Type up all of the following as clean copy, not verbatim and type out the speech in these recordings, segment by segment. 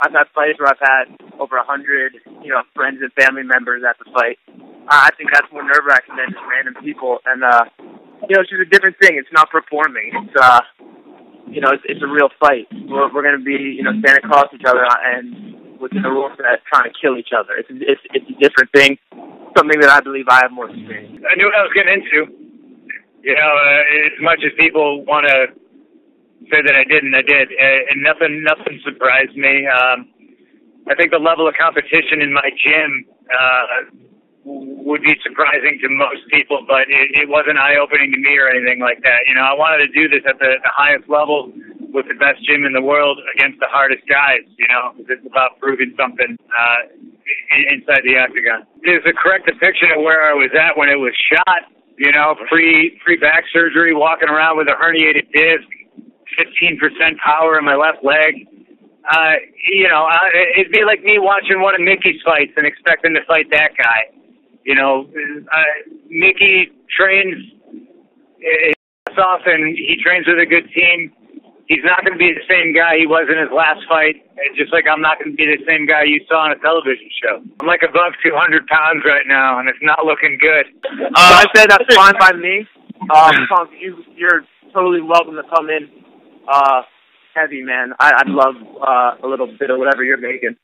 I've had fights where I've had over 100, friends and family members at the fight. I think that's more nerve-wracking than just random people. And, it's just a different thing. It's not performing. It's a real fight. We're going to be, standing across each other and within the rules that trying to kill each other. It's a different thing. Something that I believe I have more experience. I knew what I was getting into. As much as people want to say that I didn't, I did. And nothing surprised me. I think the level of competition in my gym would be surprising to most people, but it wasn't eye-opening to me or anything like that. I wanted to do this at the highest level with the best gym in the world against the hardest guys, because it's about proving something inside the octagon. There's a correct depiction of where I was at when it was shot, pre back surgery, walking around with a herniated disc, 15% power in my left leg. It'd be like me watching one of Mickey's fights and expecting to fight that guy. Mickey trains his ass off and he trains with a good team. He's not going to be the same guy he was in his last fight, just like I'm not going to be the same guy you saw on a television show. I'm like above 200 pounds right now, and it's not looking good. I said that's fine by me. Punk, you're totally welcome to come in heavy, man. I'd love a little bit of whatever you're making.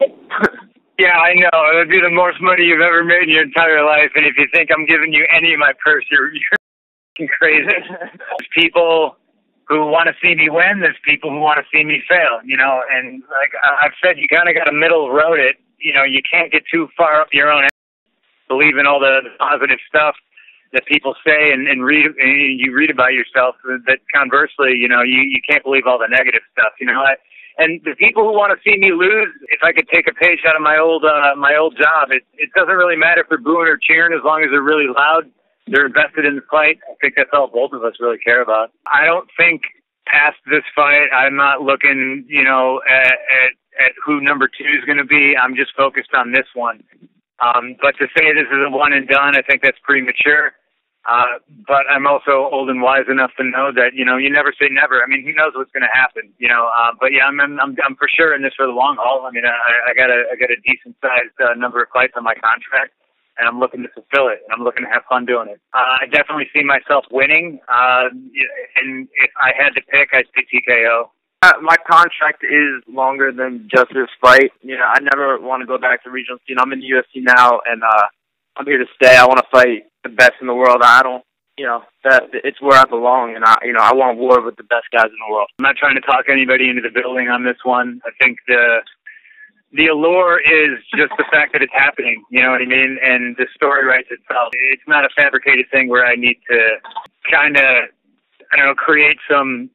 Yeah, I know. It would be the most money you've ever made in your entire life, and if you think I'm giving you any of my purse, you're crazy. There's people who want to see me win. There's people who want to see me fail, and like I've said, you kind of got to middle road it. You can't get too far up your own ass, believe in all the positive stuff that people say and you read about yourself, that conversely, you can't believe all the negative stuff, And the people who want to see me lose, if I could take a page out of my old job, it doesn't really matter if they're booing or cheering as long as they're really loud. They're invested in the fight. I think that's all both of us really care about. I don't think past this fight, I'm not looking, at who number 2 is going to be. I'm just focused on this one. But to say this is a one and done, I think that's premature. But I'm also old and wise enough to know that, you never say never. I mean, who knows what's going to happen, but yeah, I'm for sure in this for the long haul. I mean, I got a decent sized number of fights on my contract, and I'm looking to fulfill it, and I'm looking to have fun doing it. I definitely see myself winning. And if I had to pick, I'd say TKO. My contract is longer than just this fight. I never want to go back to regional scene. I'm in the UFC now, and I'm here to stay. I want to fight the best in the world. I don't, that it's where I belong, and I want war with the best guys in the world. I'm not trying to talk anybody into the building on this one. I think the allure is just the fact that it's happening. You know what I mean? And the story writes itself. It's not a fabricated thing where I need to kind of, create some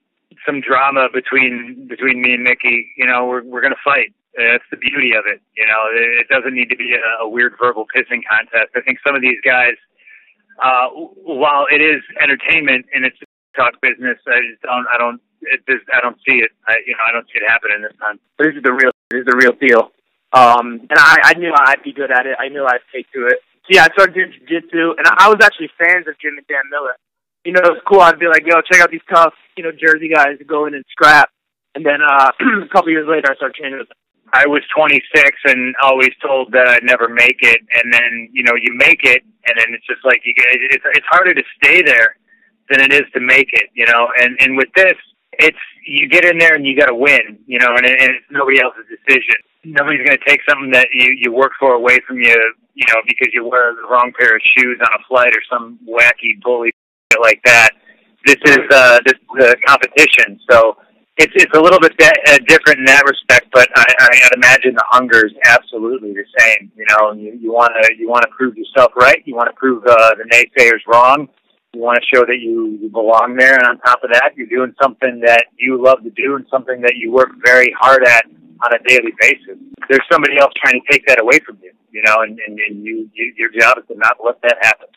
drama between me and Mickey. We're going to fight. That's the beauty of it. It doesn't need to be a weird verbal pissing contest. I think some of these guys, while it is entertainment and it's talk business, I don't see it. I don't see it happening this time. This is the real deal. And I knew I'd be good at it. I knew I'd take to it. So yeah, I started doing jiu-jitsu, and I was actually fans of Jim and Dan Miller. It's cool. I'd be like, yo, check out these tough, Jersey guys who go in and scrap. And then a couple years later, I started training with them. I was 26 and always told that I'd never make it. And then, you make it, and then it's just like, it's harder to stay there than it is to make it, And with this, it's, you get in there and you got to win, and it's nobody else's decision. Nobody's going to take something that you work for away from you, because you wear the wrong pair of shoes on a flight or some wacky bully like that. This is the competition, so it's a little bit different in that respect. But I'd imagine the hunger is absolutely the same. You want to prove yourself right. You want to prove the naysayers wrong. You want to show that you belong there, and on top of that, you're doing something that you love to do and something that you work very hard at on a daily basis. There's somebody else trying to take that away from you, and your job is to not let that happen.